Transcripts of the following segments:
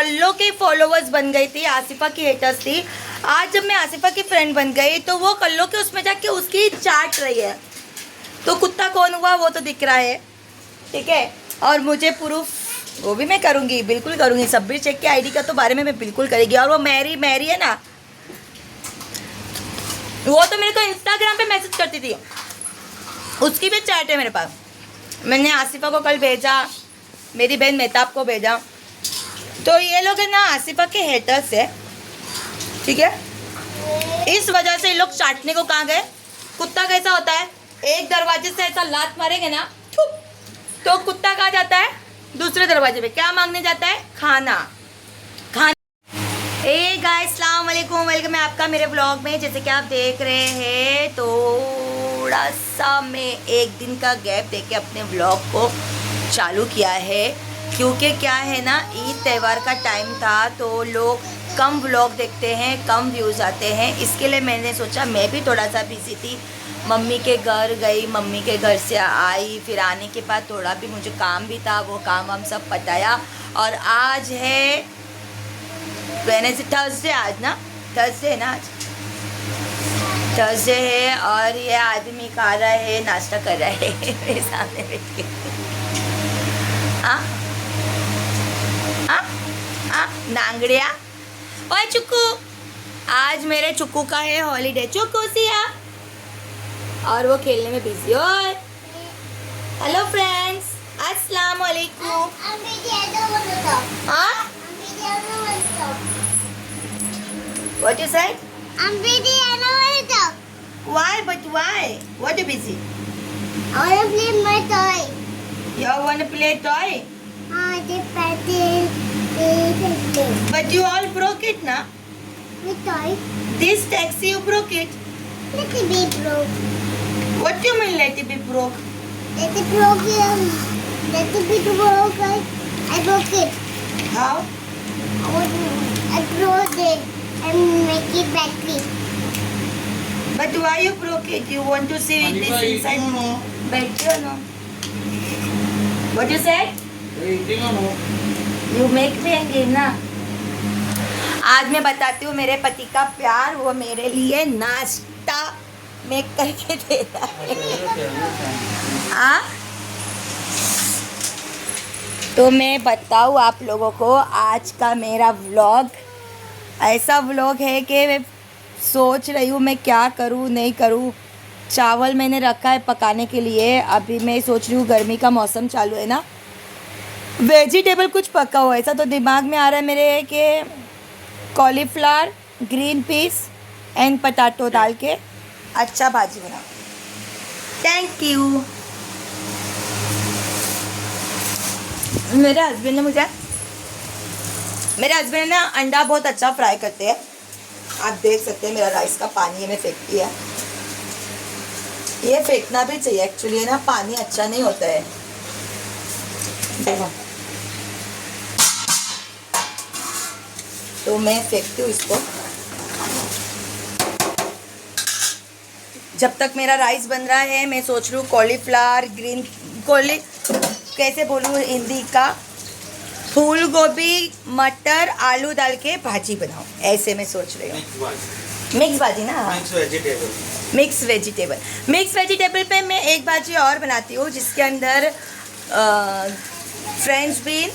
कल्लो की फॉलोवर्स बन गई थी, आसिफा की हेटर्स थी। आज जब मैं आसिफा की फ्रेंड बन गई तो वो कल्लो के उसमें जाके उसकी चाट रही है। तो कुत्ता कौन हुआ वो तो दिख रहा है, ठीक है। और मुझे प्रूफ वो भी मैं करूँगी, बिल्कुल करूँगी। सब्बीर शेख के आईडी का तो बारे में मैं बिल्कुल करेगी। और वो मैरी है ना, वो तो मेरे को इंस्टाग्राम पे मैसेज करती थी, उसकी भी चैट है मेरे पास। मैंने आसिफा को कल भेजा, मेरी बहन मेहताब को भेजा। तो ये लोग है ना आसिफा के हेटर्स है, ठीक है। इस वजह से ये लोग चाटने को कहाँ गए। कुत्ता कैसा होता है, एक दरवाजे से ऐसा लात मारेंगे ना तो कुत्ता कहाँ जाता है, दूसरे दरवाजे पे क्या मांगने जाता है, खाना। ए गाइस अस्सलाम वालेकुम, वेलकम है आपका मेरे ब्लॉग में। जैसे कि आप देख रहे हैं थोड़ा सा मैं एक दिन का गैप देके अपने ब्लॉग को चालू किया है, क्योंकि क्या है ना ईद त्यौहार का टाइम था तो लोग कम ब्लॉग देखते हैं, कम व्यूज़ आते हैं। इसके लिए मैंने सोचा, मैं भी थोड़ा सा बिजी थी, मम्मी के घर गई, मम्मी के घर से आई, फिर आने के बाद थोड़ा भी मुझे काम भी था, वो काम हम सब पताया। और आज है वेडनेसडे, थर्सडे, आज ना थर्सडे है ना, आज थर्सडे है। और ये आदमी खा रहा है, नाश्ता कर रहा है मेरे सामने बैठ के। नांगड़िया। ओए चुक्कू, आज मेरे चुक्कू का है हॉलीडे। चुक्कू सिया, और वो खेलने में बिजी। और हेलो फ्रेंड्स, अस्सलाम वालेकुम। हाँ, what you said? I'm busy and I want to talk. Why? But why? What you busy? I want to play my toy. You want to play toy? The pencil. But you all broke it, na? The toy. This taxi you broke it. Let it be broke. What do you mean let it be broke? Let it broke. Let it be broke. I broke it. How? I broke it and make it battery. But why you broke it? You want to see it is inside battery or no? What you said? You make me angry ना। आज मैं बताती हूँ मेरे पति का प्यार, वो मेरे लिए नाश्ता मेक करके दे रहा है। हाँ, तो मैं बताऊँ आप लोगों को, आज का मेरा व्लॉग ऐसा व्लॉग है कि मैं सोच रही हूँ मैं क्या करूँ नहीं करूँ। चावल मैंने रखा है पकाने के लिए, अभी मैं सोच रही हूँ गर्मी का मौसम चालू है ना, वेजिटेबल कुछ पका हुआ। ऐसा तो दिमाग में आ रहा है मेरे कि cauliflower, green peas and potato डाल के अच्छा भाजी बनाओ। Thank you. मेरे हस्बैंड ना अंडा बहुत अच्छा फ्राई करते हैं। आप देख सकते हैं मेरा राइस का पानी में फेंक दिया। ये फेंकना भी चाहिए एक्चुअली, ना पानी अच्छा नहीं होता है। देखो, तो मैं फेंकती हूँ इसको। जब तक मेरा राइस बन रहा है मैं सोच रही हूँ कॉलीफ्लावर, कैसे बोलूँ हिंदी का, फूल गोभी, मटर, आलू डाल के भाजी बनाऊँ, ऐसे मैं सोच रही हूँ। मिक्स भाजी ना, मिक्स वेजिटेबल पे मैं एक भाजी और बनाती हूँ जिसके अंदर फ्रेंच बीन,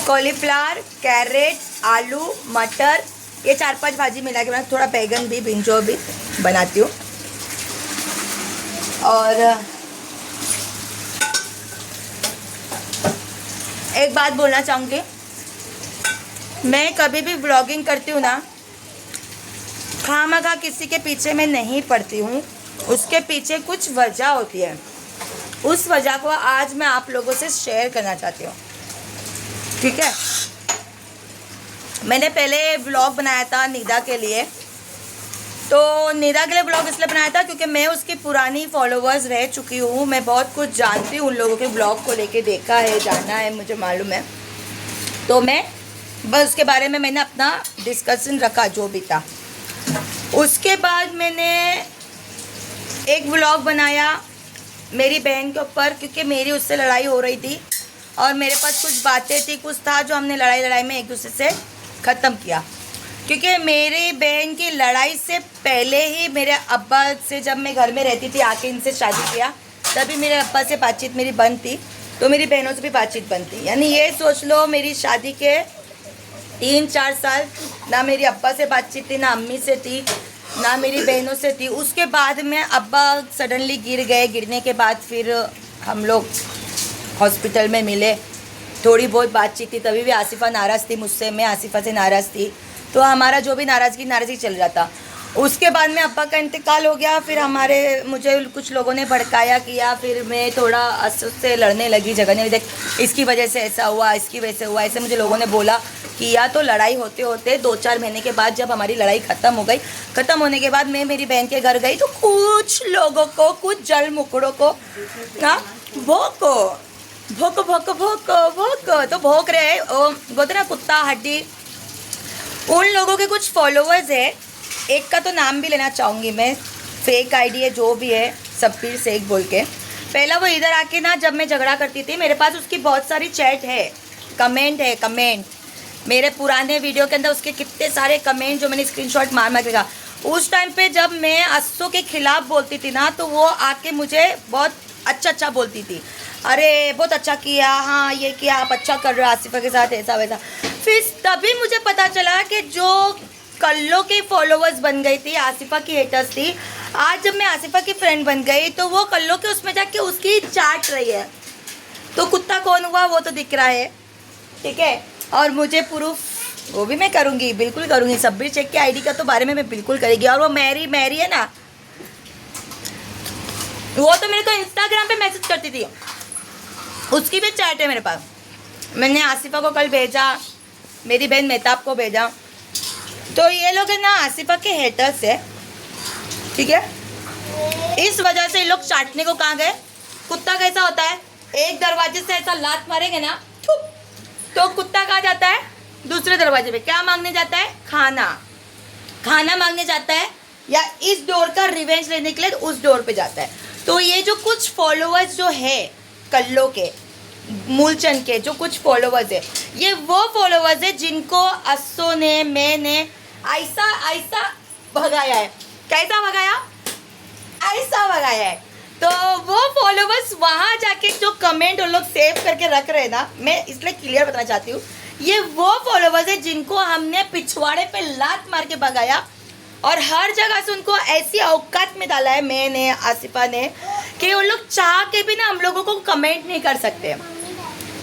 कॉलीफ्लावर, कैरेट, आलू, मटर, ये 4-5 भाजी मिला के थोड़ा बैगन भी, ब्रिंजल भी बनाती हूँ। और एक बात बोलना चाहूँगी, मैं कभी भी ब्लॉगिंग करती हूँ ना, खामखा किसी के पीछे मैं नहीं पड़ती हूँ, उसके पीछे कुछ वजह होती है। उस वजह को आज मैं आप लोगों से शेयर करना चाहती हूँ, ठीक है। मैंने पहले व्लॉग बनाया था निदा के लिए, तो निदा के लिए व्लॉग इसलिए बनाया था क्योंकि मैं उसकी पुरानी फॉलोवर्स रह चुकी हूँ, मैं बहुत कुछ जानती हूँ उन लोगों के ब्लॉग को लेके, देखा है, जाना है, मुझे मालूम है। तो मैं बस उसके बारे में मैंने अपना डिस्कशन रखा जो भी था। उसके बाद मैंने एक व्लॉग बनाया मेरी बहन के ऊपर, क्योंकि मेरी उससे लड़ाई हो रही थी और मेरे पास कुछ बातें थी, कुछ था जो हमने लड़ाई में एक दूसरे से ख़त्म किया। क्योंकि मेरी बहन की लड़ाई से पहले ही मेरे अब्बा से, जब मैं घर में रहती थी आके इनसे शादी किया, तभी मेरे अब्बा से बातचीत मेरी बंद थी, तो मेरी बहनों से भी बातचीत बंद थी। यानी ये सोच लो मेरी शादी के 3-4 साल ना मेरी अब्बा से बातचीत थी, ना अम्मी से थी, ना मेरी बहनों से थी। उसके बाद में अब्बा सडनली गिर गए, गिरने के बाद फिर हम लोग हॉस्पिटल में मिले, थोड़ी बहुत बातचीत थी, तभी भी आसिफ़ा नाराज़ थी मुझसे, मैं आसिफ़ा से नाराज़ थी, तो हमारा जो भी नाराज़गी चल रहा था। उसके बाद में अब्बा का इंतकाल हो गया, फिर मुझे कुछ लोगों ने भड़काया किया, फिर मैं थोड़ा उससे लड़ने लगी, झगड़ने, देख इसकी वजह से ऐसा हुआ, इसकी वजह से हुआ, ऐसे मुझे लोगों ने बोला किया। तो लड़ाई होते होते 2-4 महीने के बाद जब हमारी लड़ाई ख़त्म हो गई, ख़त्म होने के बाद मैं मेरी बहन के घर गई, तो कुछ लोगों को, कुछ जल मुकड़ों को भोको तो भोंक रहे हैं, बोलते ना कुत्ता हड्डी। उन लोगों के कुछ फॉलोअर्स है, एक का तो नाम भी लेना चाहूँगी मैं, फेक आईडी है जो भी है, सब्बीर शेख बोल के। पहला वो इधर आके ना, जब मैं झगड़ा करती थी, मेरे पास उसकी बहुत सारी चैट है, कमेंट मेरे पुराने वीडियो के अंदर उसके कितने सारे कमेंट जो मैंने स्क्रीनशॉट मार के रखा। उस टाइम पे जब मैं अस्सो के खिलाफ बोलती थी ना, तो वो आके मुझे बहुत अच्छा बोलती थी, अरे बहुत अच्छा किया, हाँ ये किया, आप अच्छा कर रहे हो आसिफ़ा के साथ, ऐसा वैसा। फिर तभी मुझे पता चला कि जो कल्लो के फॉलोअर्स बन गई थी, आसिफ़ा की हेटर्स थी, आज जब मैं आसिफ़ा की फ्रेंड बन गई, तो वो कल्लो के उसमें जाके उसकी चाट रही है। तो कुत्ता कौन हुआ वो तो दिख रहा है, ठीक है। और मुझे प्रूफ वो भी मैं करूँगी, बिल्कुल करूँगी। सब्बीर शेख के आईडी का तो बारे में मैं बिल्कुल करेगी। और वो मैरी है ना, वो तो मेरे को इंस्टाग्राम पे मैसेज करती थी, उसकी भी चैट है मेरे पास। मैंने आसिफ़ा को कल भेजा, मेरी बहन मेहताब को भेजा। तो ये लोग है ना आसिफ़ा के हेटर्स है, ठीक है। इस वजह से ये लोग चाटने को कहाँ गए। कुत्ता कैसा होता है, एक दरवाजे से ऐसा लात मारेंगे ना, तो कुत्ता कहाँ जाता है, दूसरे दरवाजे पे। क्या मांगने जाता है, खाना मांगने जाता है, या इस डोर का रिवेंज लेने के लिए उस डोर पे जाता है। तो ये जो कुछ फॉलोअर्स जो है कल्लो के, मूलचंद के जो कुछ फॉलोअर्स है, ये वो फॉलोअर्स है जिनको अस्सो ने, मैंने ऐसा भगाया है। कैसा भगाया, ऐसा भगाया है। तो वो फॉलोअर्स वहाँ जाके जो कमेंट उन लोग सेव करके रख रहे हैं ना, मैं इसलिए क्लियर बताना चाहती हूँ, ये वो फॉलोअर्स है जिनको हमने पिछवाड़े पे लात मार के भगाया, और हर जगह से उनको ऐसी औकात में डाला है, मैंने, आसिफ़ा ने, कि उन लोग चाह के भी ना हम लोगों को कमेंट नहीं कर सकते।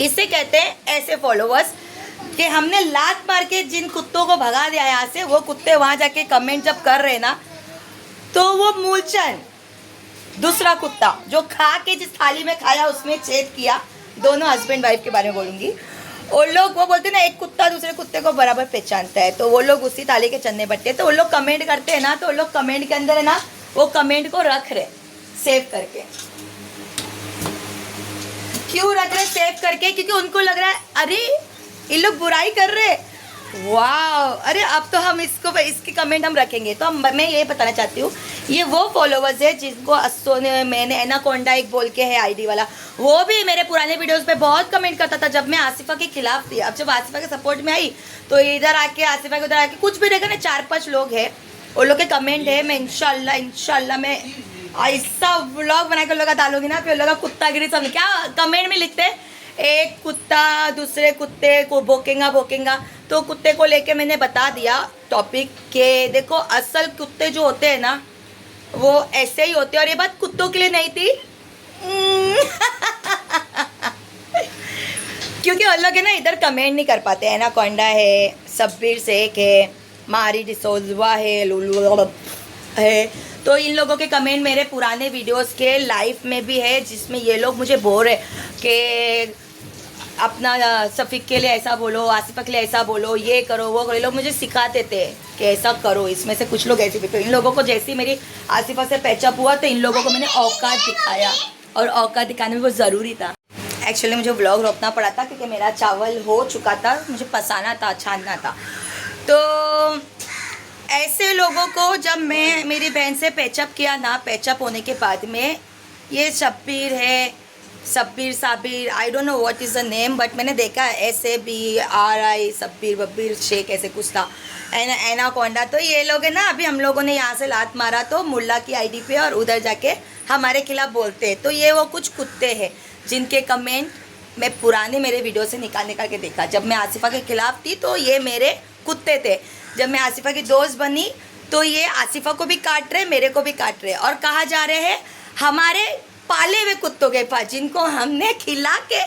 इसे कहते हैं ऐसे फॉलोअर्स, कि हमने लात मार के जिन कुत्तों को भगा दिया यहाँ से, वो कुत्ते वहाँ जाके कमेंट जब कर रहे ना, तो वो मूलचंद दूसरा कुत्ता जो खा के जिस थाली में खाया उसमें छेद किया, दोनों हस्बैंड वाइफ के बारे में बोलूँगी। वो लोग, वो बोलते हैं ना एक कुत्ता दूसरे कुत्ते को बराबर पहचानता है, तो वो लोग उसी थाली के चन्ने बट्टे। तो वो लोग कमेंट करते हैं ना, तो वो लोग कमेंट के अंदर है ना, वो कमेंट को रख रहे सेव करके। क्यों रख रहे सेव करके, क्योंकि उनको लग रहा है अरे ये लोग बुराई कर रहे, वाह, अरे अब तो हम इसकी कमेंट हम रखेंगे। तो मैं ये बताना चाहती हूँ, ये वो फॉलोवर्स है जिनको अस्सो ने, मैंने, एनाकोंडा एक बोल के है आईडी वाला, वो भी मेरे पुराने वीडियोस पे बहुत कमेंट करता था जब मैं आसिफ़ा के खिलाफ थी। अब जब आसिफ़ा के सपोर्ट में आई, तो इधर आके आसिफ़ा के उधर आके कुछ भी देखा ना, 4-5 लोग हैं, उन लोग के कमेंट है। मैं इंशाल्लाह मैं ऐसा व्लॉग बना कर लोग डालूंगी ना, फिर लोग कुत्तागिरी सब क्या कमेंट में लिखते हैं, एक कुत्ता दूसरे कुत्ते को भोकेंगा। तो कुत्ते को लेके मैंने बता दिया टॉपिक के, देखो असल कुत्ते जो होते हैं ना, वो ऐसे ही होते हैं। और ये बात कुत्तों के लिए नहीं थी क्योंकि उन लोग है ना इधर कमेंट नहीं कर पाते। एनाकोंडा है, सब्बीर शेख है, मारी डिसोजवा है, लुलु है, तो इन लोगों के कमेंट मेरे पुराने वीडियोस के लाइव में भी है, जिसमें ये लोग मुझे बोल रहे कि अपना सफ़ीक के लिए ऐसा बोलो, आसिफ़ा के लिए ऐसा बोलो, ये करो वो करो। ये लोग मुझे सिखाते थे कि ऐसा करो। इसमें से कुछ लोग ऐसे भी, तो इन लोगों को जैसी मेरी आसिफ़ा से पैचअप हुआ, तो इन लोगों को मैंने औकात दिखाया, और औकात दिखाने में वो ज़रूरी था। एक्चुअली मुझे व्लॉग रोकना पड़ा था क्योंकि मेरा चावल हो चुका था, मुझे पसाना था, छानना था। तो ऐसे लोगों को जब मैं मेरी बहन से पैचअप किया ना, पैचअप होने के बाद में ये सब्बीर है, Sabbir Sabir, I don't know what is the name, but मैंने देखा SABRI, सब्बीर बब्बीर शेख ऐसे कुछ था, एनाकोंडा। तो ये लोग है ना, अभी हम लोगों ने यहाँ से लात मारा तो मुल्ला की आईडी पे और उधर जाके हमारे खिलाफ बोलते हैं। तो ये वो कुछ कुत्ते हैं जिनके कमेंट मैं पुराने मेरे वीडियो से निकाल के देखा। जब मैं आसिफा के खिलाफ थी तो ये मेरे कुत्ते थे, जब मैं आसिफा की दोस्त बनी तो ये आसिफा को भी काट रहे, मेरे को भी काट रहे, और कहा जा रहे हैं हमारे पाले हुए कुत्तों के पास जिनको हमने खिला के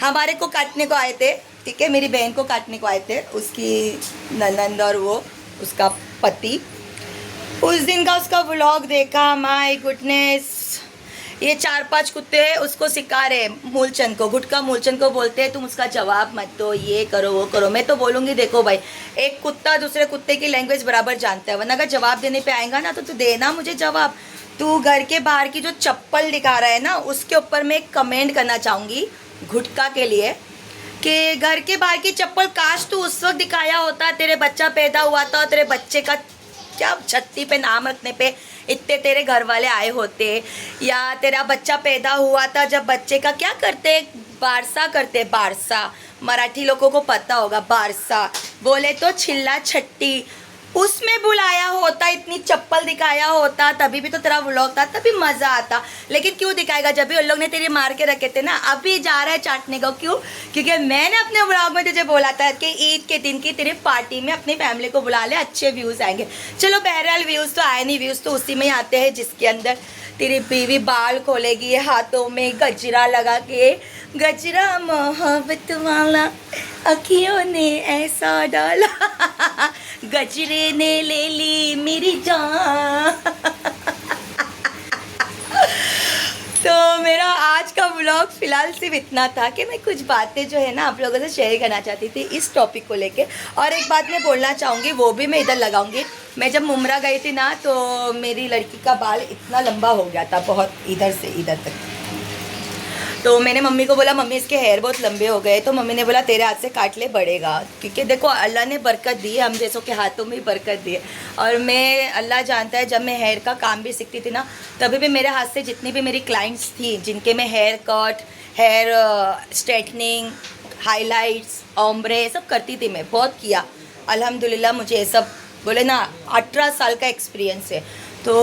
हमारे को काटने को आए थे। ठीक है, मेरी बहन को काटने को आए थे, उसकी ननंद और वो उसका पति। उस दिन का उसका व्लॉग देखा, माय गुडनेस, ये 4-5 कुत्ते हैं उसको सिखा रहे मूलचंद को, गुटका मूलचंद को बोलते हैं तुम उसका जवाब मत दो, ये करो वो करो। मैं तो बोलूँगी देखो भाई, एक कुत्ता दूसरे कुत्ते की लैंग्वेज बराबर जानता है, वरना अगर जवाब देने पे आएगा ना तो तू देना मुझे जवाब। तू घर के बाहर की जो चप्पल दिखा रहा है ना, उसके ऊपर मैं एक कमेंट करना चाहूँगी गुटका के लिए कि घर के बाहर की चप्पल काश तू उस वक्त दिखाया होता, तेरे बच्चा पैदा हुआ था और तेरे बच्चे का क्या छत्ती पे नाम रखने पे इतने तेरे घर वाले आए होते, या तेरा बच्चा पैदा हुआ था जब बच्चे का क्या करते, बारसा करते, बारसा, मराठी लोगों को पता होगा बारसा, बोले तो छिल्ला छट्टी, उसमें बुलाया होता, इतनी चप्पल दिखाया होता, तभी भी तो तेरा व्लॉग था, तभी मज़ा आता। लेकिन क्यों दिखाएगा जब भी उन लोग ने तेरे मार के रखे थे ना, अभी जा रहा है चाटने को, क्यों? क्योंकि मैंने अपने व्लॉग में तुझे बोला था कि ईद के दिन की तेरी पार्टी में अपनी फैमिली को बुला ले, अच्छे व्यूज़ आएंगे। चलो बहरहाल व्यूज़ तो आए नहीं, व्यूज़ तो उसी में ही आते हैं जिसके अंदर तेरी बीवी बाल खोलेगी, हाथों में गजरा लगा के, गजरा मोहब्बत वाला अखियों ने ऐसा डाला, गजरे ने ले ली मेरी जान। तो मेरा आज का व्लॉग फ़िलहाल सिर्फ इतना था कि मैं कुछ बातें जो है ना आप लोगों से शेयर करना चाहती थी इस टॉपिक को लेके। और एक बात मैं बोलना चाहूँगी, वो भी मैं इधर लगाऊंगी। मैं जब मुमरा गई थी ना तो मेरी लड़की का बाल इतना लंबा हो गया था, बहुत, इधर से इधर तक। तो मैंने मम्मी को बोला मम्मी इसके हेयर बहुत लंबे हो गए, तो मम्मी ने बोला तेरे हाथ से काट ले, बढ़ेगा। क्योंकि देखो अल्लाह ने बरकत दी है, हम जैसों के हाथों में ही बरकत दी है। और मैं, अल्लाह जानता है, जब मैं हेयर का काम भी सीखती थी ना, तभी भी मेरे हाथ से जितनी भी मेरी क्लाइंट्स थी जिनके मैं hair cut, hair straightening, highlights, ombre सब करती थी, मैं बहुत किया अल्हम्दुलिल्लाह। मुझे ये सब बोले ना 18 साल का एक्सपीरियंस है। तो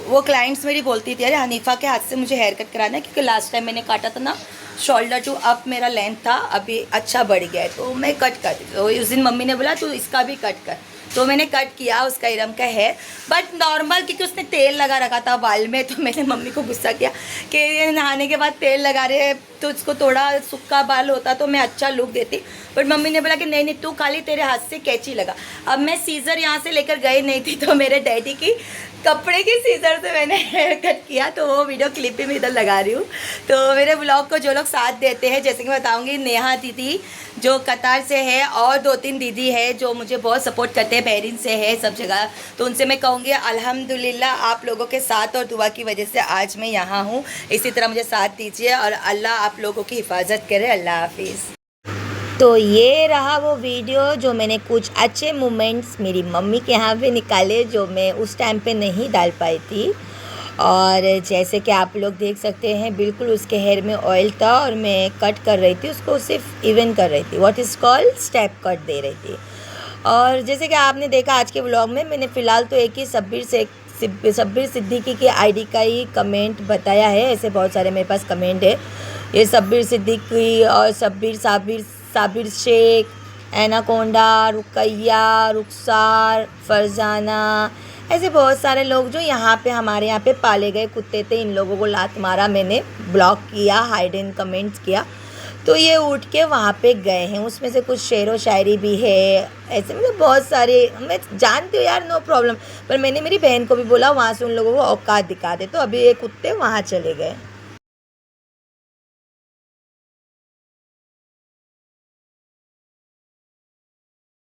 वो क्लाइंट्स मेरी बोलती थी अरे हनीफ़ा के हाथ से मुझे हेयर कट कराना है, क्योंकि लास्ट टाइम मैंने काटा था ना शोल्डर टू अप मेरा लेंथ था, अभी अच्छा बढ़ गया है, तो मैं कट कर दी। तो उस दिन मम्मी ने बोला तू इसका भी कट कर, तो मैंने कट किया उसका इरम का हेयर, बट नॉर्मल, क्योंकि उसने तेल लगा रखा था बाल में। तो मैंने मम्मी को गुस्सा किया कि नहाने के बाद तेल लगा रहे हैं, तो उसको थोड़ा सूखा बाल होता तो मैं अच्छा लुक देती। बट मम्मी ने बोला कि नहीं नहीं तू खाली तेरे हाथ से कैंची लगा। अब मैं सीज़र यहाँ से लेकर गई नहीं थी, तो मेरे डैडी की कपड़े के सीज़र से मैंने हेयर कट किया, तो वो वीडियो क्लिप भी मैं इधर लगा रही हूँ। तो मेरे ब्लॉग को जो लोग साथ देते हैं, जैसे कि मैं बताऊँगी, नेहा दीदी जो कतार से है, और 2-3 दीदी है जो मुझे बहुत सपोर्ट करते हैं, बहरीन से है, सब जगह। तो उनसे मैं कहूँगी अल्हम्दुलिल्लाह आप लोगों के साथ और दुआ की वजह से आज मैं यहाँ हूँ। इसी तरह मुझे साथ दीजिए और अल्लाह आप लोगों की हिफाजत करे। अल्लाह हाफिज़। तो ये रहा वो वीडियो जो मैंने कुछ अच्छे मोमेंट्स मेरी मम्मी के यहाँ पे निकाले, जो मैं उस टाइम पे नहीं डाल पाई थी। और जैसे कि आप लोग देख सकते हैं, बिल्कुल उसके हेयर में ऑयल था और मैं कट कर रही थी उसको, सिर्फ इवन कर रही थी, what is called step cut दे रही थी। और जैसे कि आपने देखा आज के व्लॉग में, मैंने फ़िलहाल तो एक ही सब्बीर सिद्दीकी की आईडी का ही कमेंट बताया है, ऐसे बहुत सारे मेरे पास कमेंट है। ये सब्बीर सिद्दीकी और साबिर शेख, एनाकोंडा, रुकैया, रुखसार, फरजाना, ऐसे बहुत सारे लोग जो यहाँ पे हमारे यहाँ पे पाले गए कुत्ते थे, इन लोगों को लात मारा, मैंने ब्लॉक किया, हाइड इन कमेंट्स किया, तो ये उठ के वहाँ पे गए हैं। उसमें से कुछ शेर व शायरी भी है, ऐसे मतलब बहुत सारे, मैं जानती हूँ यार, नो प्रॉब्लम। पर मैंने मेरी बहन को भी बोला वहाँ से उन लोगों को औकात दिखा दे, तो अभी ये कुत्ते वहाँ चले गए।